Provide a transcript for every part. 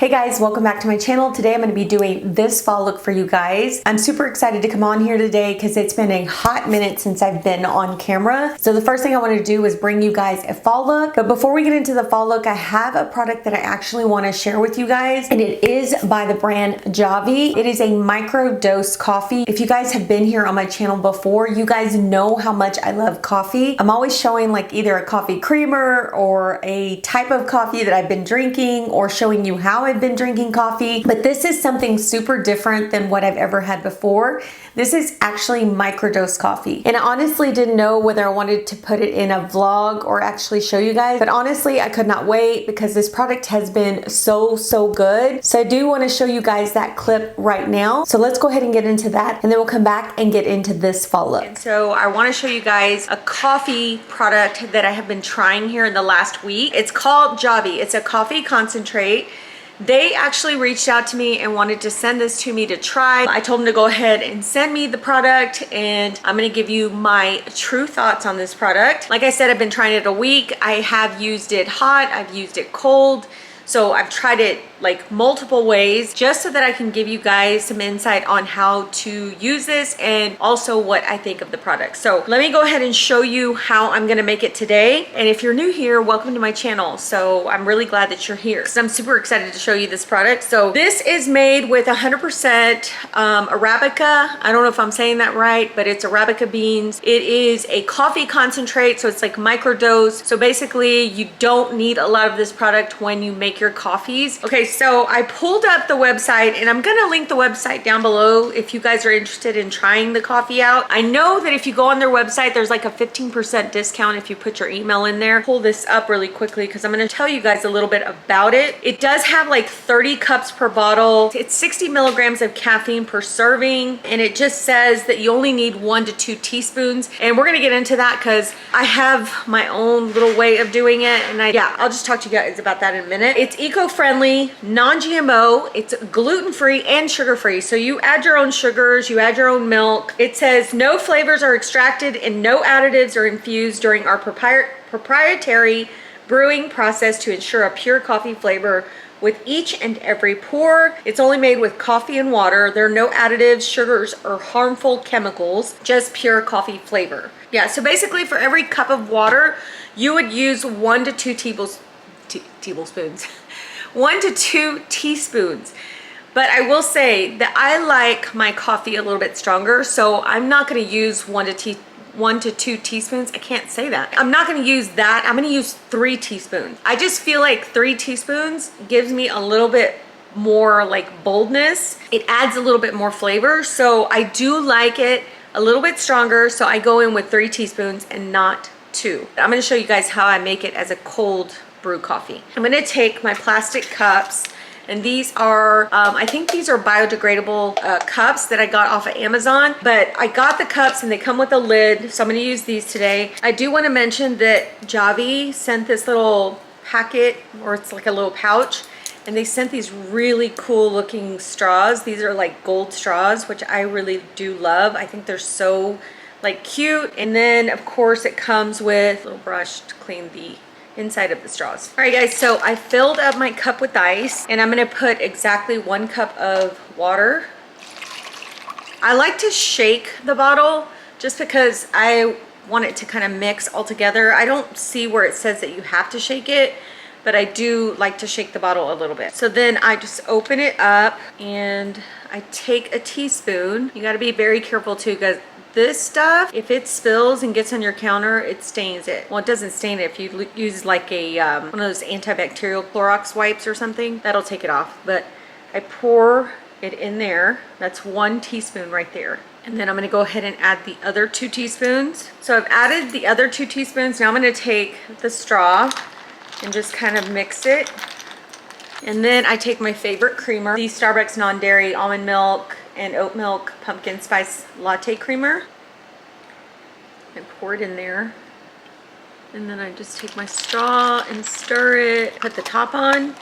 Hey guys, welcome back to my channel. Today I'm going to be doing this fall look for you guys. I'm super excited to come on here today because it's been a hot minute since I've been on camera. So the first thing I want to do is bring you guys a fall look. But before we get into the fall look, I have a product that I actually want to share with you guys. And it is by the brand Javi. It is a micro dose coffee. If you guys have been here on my channel before, you guys know how much I love coffee. I'm always showing like either a coffee creamer or a type of coffee that I've been drinking or showing you how I've been drinking coffee, but this is something super different than what I've ever had before. This is actually microdose coffee. And I honestly didn't know whether I wanted to put it in a vlog or actually show you guys, but honestly, I could not wait because this product has been so good. So I do want to show you guys that clip right now. So let's go ahead and get into that, and then we'll come back and get into this fall look. And so I want to show you guys a coffee product that I have been trying here in the last week. It's called Javi. It's a coffee concentrate. They actually reached out to me and wanted to send this to me to try. I told them to go ahead and send me the product, and I'm gonna give you my true thoughts on this product. Like I said, I've been trying it a week. I have used it hot, I've used it cold. So I've tried it like multiple ways just so that I can give you guys some insight on how to use this and also what I think of the product. So let me go ahead and show you how I'm gonna make it today. And if you're new here, welcome to my channel. So I'm really glad that you're here because I'm super excited to show you this product. So this is made with 100% Arabica. I don't know if I'm saying that right, but it's Arabica beans. It is a coffee concentrate, so it's like microdose. So basically you don't need a lot of this product when you make your coffees. Okay, so I pulled up the website, and I'm gonna link the website down below if you guys are interested in trying the coffee out. I know that if you go on their website, there's like a 15% discount if you put your email in there. Pull this up really quickly because I'm gonna tell you guys a little bit about it. It does have like 30 cups per bottle. It's 60 milligrams of caffeine per serving, and it just says that you only need 1 to 2 teaspoons. And we're gonna get into that because I have my own little way of doing it, and I'll just talk to you guys about that in a minute. It's eco-friendly, non-GMO, it's gluten-free and sugar-free. So you add your own sugars, you add your own milk. It says no flavors are extracted and no additives are infused during our proprietary brewing process to ensure a pure coffee flavor with each and every pour. It's only made with coffee and water. There are no additives, sugars, or harmful chemicals, just pure coffee flavor. Yeah, so basically for every cup of water, you would use 1 to 2 tablespoons. 1 to 2 teaspoons. But I will say that I like my coffee a little bit stronger, so I'm not going to use 1 to 2 teaspoons. I can't say that. I'm not going to use that. I'm going to use 3 teaspoons. I just feel like 3 teaspoons gives me a little bit more like boldness. It adds a little bit more flavor, so I do like it a little bit stronger, so I go in with 3 teaspoons and not 2. I'm going to show you guys how I make it as a cold brew coffee. I'm going to take my plastic cups, and these are I think these are biodegradable cups that I got off of Amazon, but I got the cups and they come with a lid, so I'm going to use these today. I do want to mention that Javi sent this little packet, or it's like a little pouch, and they sent these really cool looking straws. These are like gold straws, which I really do love. I think they're so like cute. And then of course it comes with a little brush to clean the inside of the straws. All right guys, so I filled up my cup with ice, and I'm gonna put exactly 1 cup of water. I like to shake the bottle just because I want it to kind of mix all together. I don't see where it says that you have to shake it, but I do like to shake the bottle a little bit. So then I just open it up and I take a teaspoon. You got to be very careful too, because this stuff, if it spills and gets on your counter, it stains it. Well, it doesn't stain it. If you use like a one of those antibacterial Clorox wipes or something, that'll take it off. But I pour it in there. That's 1 teaspoon right there. And then I'm going to go ahead and add the other 2 teaspoons. So I've added the other 2 teaspoons. Now I'm going to take the straw and just kind of mix it. And then I take my favorite creamer, the Starbucks non-dairy almond milk and oat milk pumpkin spice latte creamer, and pour it in there. And then I just take my straw and stir it, put the top on.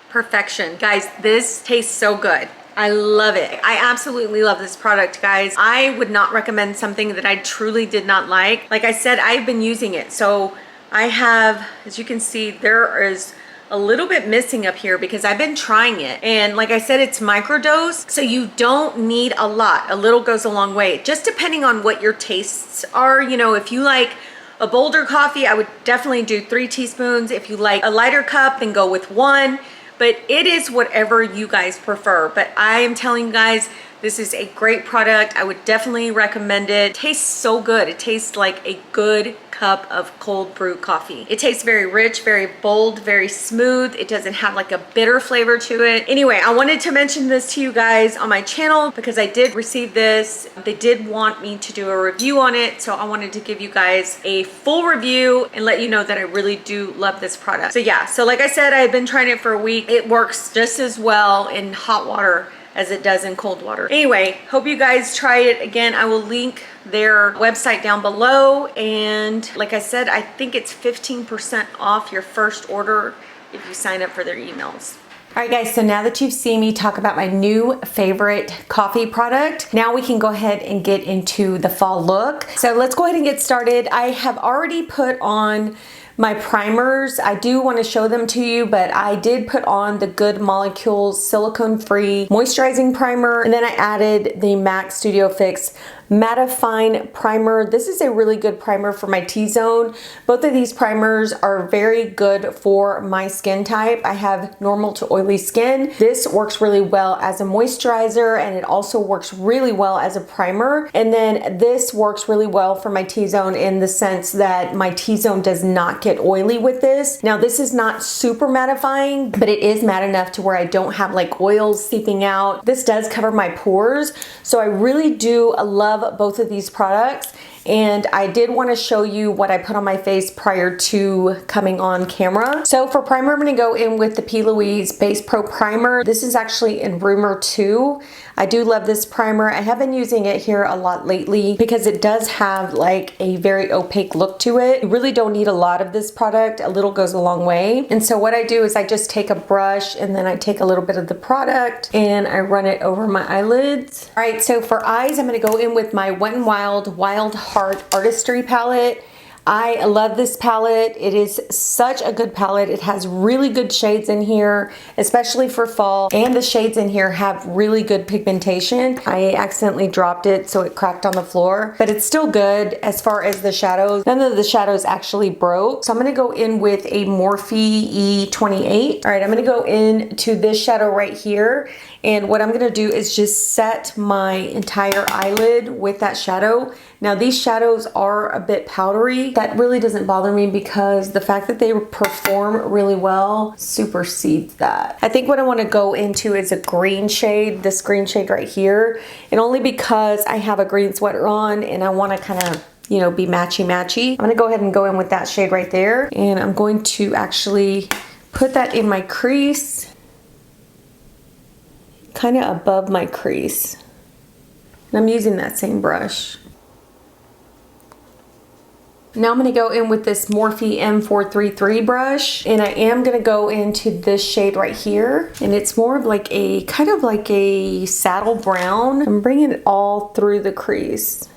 Perfection. Guys, this tastes so good. I love it. I absolutely love this product, guys. I would not recommend something that I truly did not like. Like I said, I've been using it. So I have, as you can see, there is a little bit missing up here because I've been trying it. And like I said, it's microdose, so you don't need a lot. A little goes a long way, just depending on what your tastes are. You know, if you like a bolder coffee, I would definitely do 3 teaspoons. If you like a lighter cup, then go with 1. But it is whatever you guys prefer. But I am telling you guys, this is a great product. I would definitely recommend it. It tastes so good. It tastes like a good cup of cold brew coffee. It tastes very rich, very bold, very smooth. It doesn't have like a bitter flavor to it. Anyway, I wanted to mention this to you guys on my channel because I did receive this. They did want me to do a review on it, so I wanted to give you guys a full review and let you know that I really do love this product. So yeah, so like I said, I had been trying it for a week. It works just as well in hot water as it does in cold water. Anyway, hope you guys try it. Again, I will link their website down below. And like I said, I think it's 15% off your first order if you sign up for their emails. All right guys, so now that you've seen me talk about my new favorite coffee product, now we can go ahead and get into the fall look. So let's go ahead and get started. I have already put on my primers. I do want to show them to you, but I did put on the Good Molecules silicone-free moisturizing primer, and then I added the MAC Studio Fix Mattifine Primer. This is a really good primer for my T-zone. Both of these primers are very good for my skin type. I have normal to oily skin. This works really well as a moisturizer, and it also works really well as a primer. And then this works really well for my T-zone in the sense that my T-zone does not get oily with this. Now, this is not super mattifying, but it is matte enough to where I don't have like oils seeping out. This does cover my pores, so I really do love both of these products. And I did want to show you what I put on my face prior to coming on camera. So for primer, I'm going to go in with the P. Louise Base Pro Primer. This is actually in Rumour 2. I do love this primer. I have been using it here a lot lately because it does have like a very opaque look to it. You really don't need a lot of this product. A little goes a long way. And so what I do is I just take a brush and then I take a little bit of the product and I run it over my eyelids. All right, so for eyes, I'm going to go in with my Wet n Wild Wild Heart Artistry palette. I love this palette. It is such a good palette. It has really good shades in here, especially for fall, and the shades in here have really good pigmentation. I accidentally dropped it, so it cracked on the floor, but it's still good as far as the shadows. None of the shadows actually broke. So I'm gonna go in with a Morphe E28. All right, I'm gonna go into this shadow right here, and what I'm gonna do is just set my entire eyelid with that shadow. Now these shadows are a bit powdery. That really doesn't bother me because the fact that they perform really well supersedes that. I think what I want to go into is a green shade, this green shade right here, and only because I have a green sweater on and I want to kind of, you know, be matchy-matchy. I'm going to go ahead and go in with that shade right there, and I'm going to actually put that in my crease, kind of above my crease. And I'm using that same brush. Now I'm going to go in with this Morphe M433 brush, and I am going to go into this shade right here, and it's more of like a kind of like a saddle brown. I'm bringing it all through the crease.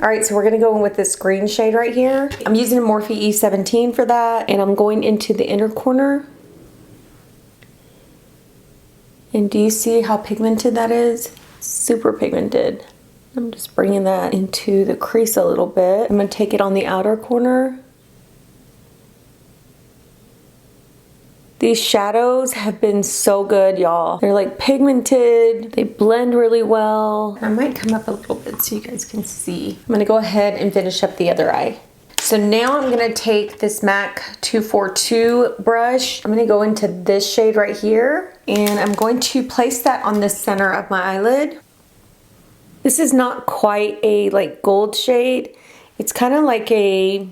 All right, so we're going to go in with this green shade right here. I'm using a Morphe E17 for that, and I'm going into the inner corner. And do you see how pigmented that is? Super pigmented. I'm just bringing that into the crease a little bit. I'm going to take it on the outer corner. These shadows have been so good, y'all. They're like pigmented. They blend really well. I might come up a little bit so you guys can see. I'm going to go ahead and finish up the other eye. So now I'm going to take this MAC 242 brush. I'm going to go into this shade right here, and I'm going to place that on the center of my eyelid. This is not quite a like gold shade. It's kind of like a,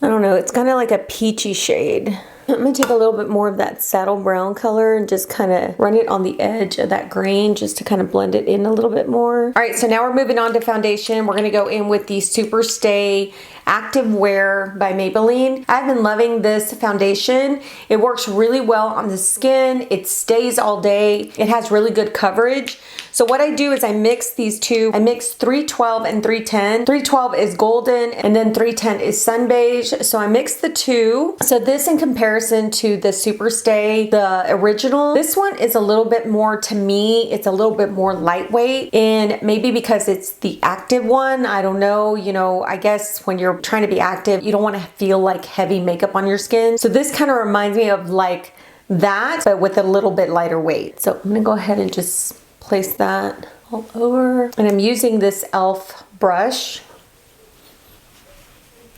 I don't know, it's kind of like a peachy shade. I'm gonna take a little bit more of that saddle brown color and just kind of run it on the edge of that green just to kind of blend it in a little bit more. All right, so now we're moving on to foundation. We're gonna go in with the Superstay Active Wear by Maybelline. I've been loving this foundation. It works really well on the skin. It stays all day. It has really good coverage. So what I do is I mix these two. I mix 312 and 310. 312 is golden and then 310 is sun beige. So I mix the two. So this in comparison to the Superstay, the original, this one is a little bit more, to me, it's a little bit more lightweight, and maybe because it's the active one, I don't know, you know, I guess when you're trying to be active, you don't want to feel like heavy makeup on your skin. So this kind of reminds me of like that, but with a little bit lighter weight. So I'm gonna go ahead and just place that all over. And I'm using this e.l.f. brush.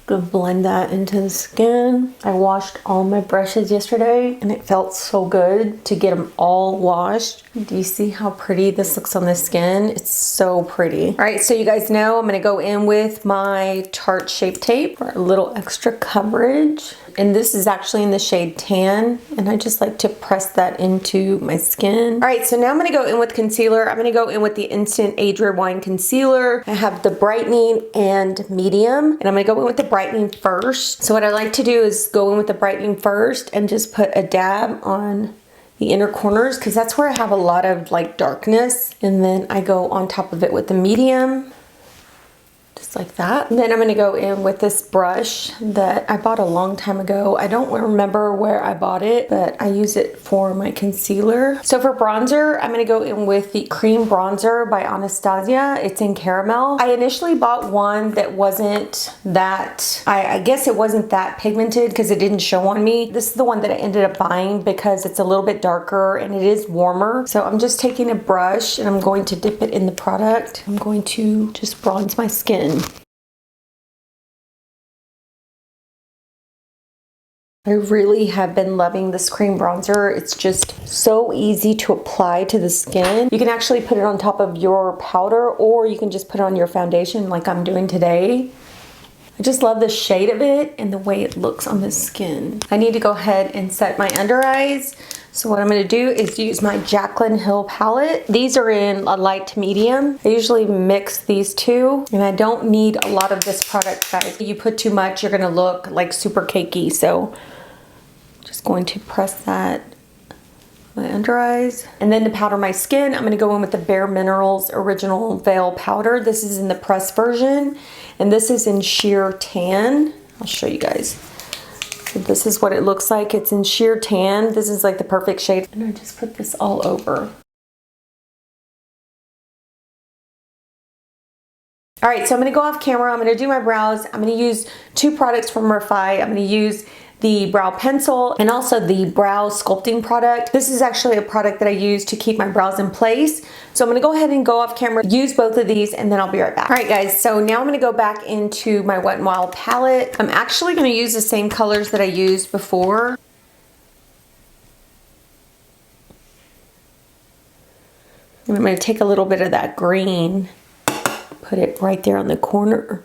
Gonna blend that into the skin. I washed all my brushes yesterday and it felt so good to get them all washed. Do you see how pretty this looks on the skin? It's so pretty. All right, so you guys know I'm gonna go in with my Tarte Shape Tape for a little extra coverage. And this is actually in the shade Tan, and I just like to press that into my skin. All right, so now I'm gonna go in with concealer. I'm gonna go in with the Instant Age Rewind Concealer. I have the brightening and medium, and I'm gonna go in with the brightening first. So what I like to do is go in with the brightening first and just put a dab on the inner corners, because that's where I have a lot of like darkness. And then I go on top of it with the medium. Just like that. And then I'm going to go in with this brush that I bought a long time ago. I don't remember where I bought it, but I use it for my concealer. So for bronzer, I'm going to go in with the cream bronzer by Anastasia. It's in caramel. I initially bought one that wasn't that, I guess it wasn't that pigmented because it didn't show on me. This is the one that I ended up buying because it's a little bit darker and it is warmer. So I'm just taking a brush and I'm going to dip it in the product. I'm going to just bronze my skin. I really have been loving this cream bronzer. It's just so easy to apply to the skin. You can actually put it on top of your powder, or you can just put it on your foundation like I'm doing today. I just love the shade of it and the way it looks on the skin. I need to go ahead and set my under eyes. So what I'm going to do is use my Jaclyn Hill palette. These are in a light to medium. I usually mix these two, and I don't need a lot of this product, guys. If you put too much, you're going to look like super cakey. So just going to press that my under eyes. And then to powder my skin, I'm going to go in with the Bare Minerals Original Veil Powder. This is in the press version, and this is in Sheer Tan. I'll show you guys. So this is what it looks like. It's in Sheer Tan. This is like the perfect shade. And I just put this all over. All right, so I'm gonna go off camera. I'm gonna do my brows. I'm gonna use two products from Refy. I'm gonna use the brow pencil and also the brow sculpting product. This is actually a product that I use to keep my brows in place. So I'm gonna go ahead and go off camera, use both of these, and then I'll be right back. All right, guys, so now I'm gonna go back into my Wet n Wild palette. I'm actually gonna use the same colors that I used before. And I'm gonna take a little bit of that green, put it right there on the corner.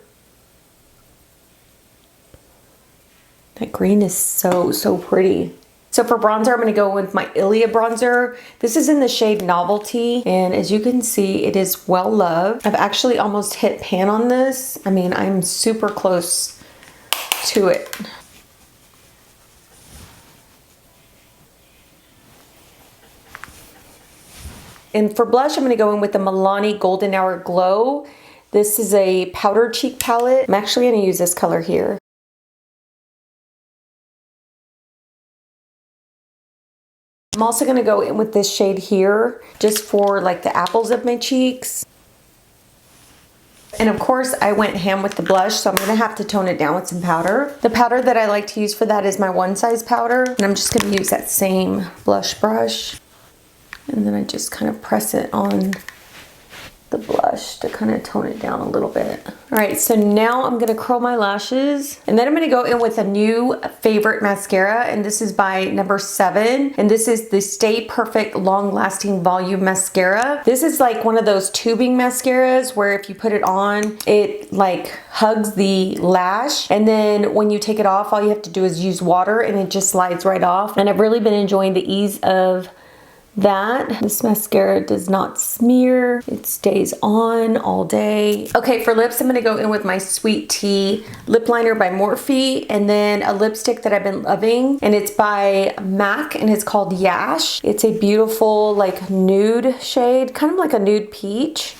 That green is so, so pretty. So for bronzer, I'm gonna go with my Ilia bronzer. This is in the shade Novelty, and as you can see, it is well loved. I've actually almost hit pan on this. I mean, I'm super close to it. And for blush, I'm gonna go in with the Milani Golden Hour Glow. This is a powder cheek palette. I'm actually gonna use this color here. I'm also gonna go in with this shade here, just for like the apples of my cheeks. And of course, I went ham with the blush, so I'm gonna have to tone it down with some powder. The powder that I like to use for that is my One Size powder. And I'm just gonna use that same blush brush. And then I just kind of press it on the blush to kind of tone it down a little bit. All right, so now I'm gonna curl my lashes, and then I'm gonna go in with a new favorite mascara, and this is by number 7, and this is the Stay Perfect Long Lasting Volume Mascara. This is like one of those tubing mascaras where if you put it on, it like hugs the lash, and then when you take it off, all you have to do is use water and it just slides right off. And I've really been enjoying the ease of that. This mascara does not smear. It stays on all day. Okay, for lips, I'm gonna go in with my Sweet Tea lip liner by Morphe, and then a lipstick that I've been loving, and it's by MAC, and it's called Yash. It's a beautiful like nude shade, kind of like a nude peach.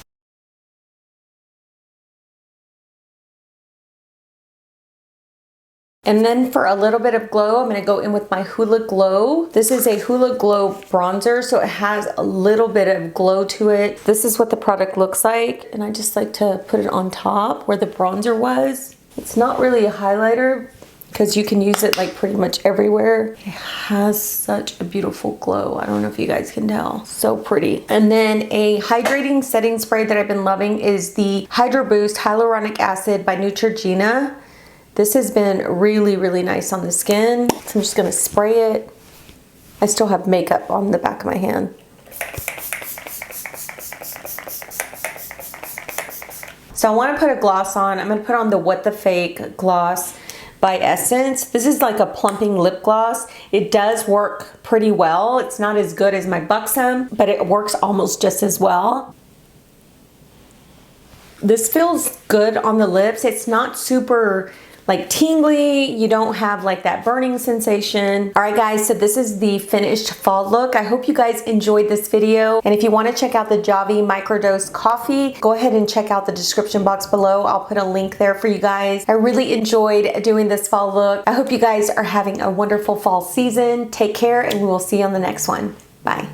And then for a little bit of glow, I'm gonna go in with my Hula Glow. This is a Hula Glow bronzer, so it has a little bit of glow to it. This is what the product looks like, and I just like to put it on top where the bronzer was. It's not really a highlighter because you can use it like pretty much everywhere. It has such a beautiful glow. I don't know if you guys can tell. So pretty. And then a hydrating setting spray that I've been loving is the Hydro Boost Hyaluronic Acid by Neutrogena. This has been really, really nice on the skin. So I'm just gonna spray it. I still have makeup on the back of my hand. So I wanna put a gloss on. I'm gonna put on the What the Fake gloss by Essence. This is like a plumping lip gloss. It does work pretty well. It's not as good as my Buxom, but it works almost just as well. This feels good on the lips. It's not super like tingly, you don't have like that burning sensation. All right guys, so this is the finished fall look. I hope you guys enjoyed this video, and if you want to check out the Javi microdose coffee, go ahead and check out the description box below. I'll put a link there for you guys. I really enjoyed doing this fall look. I hope you guys are having a wonderful fall season. Take care, and we will see you on the next one. Bye.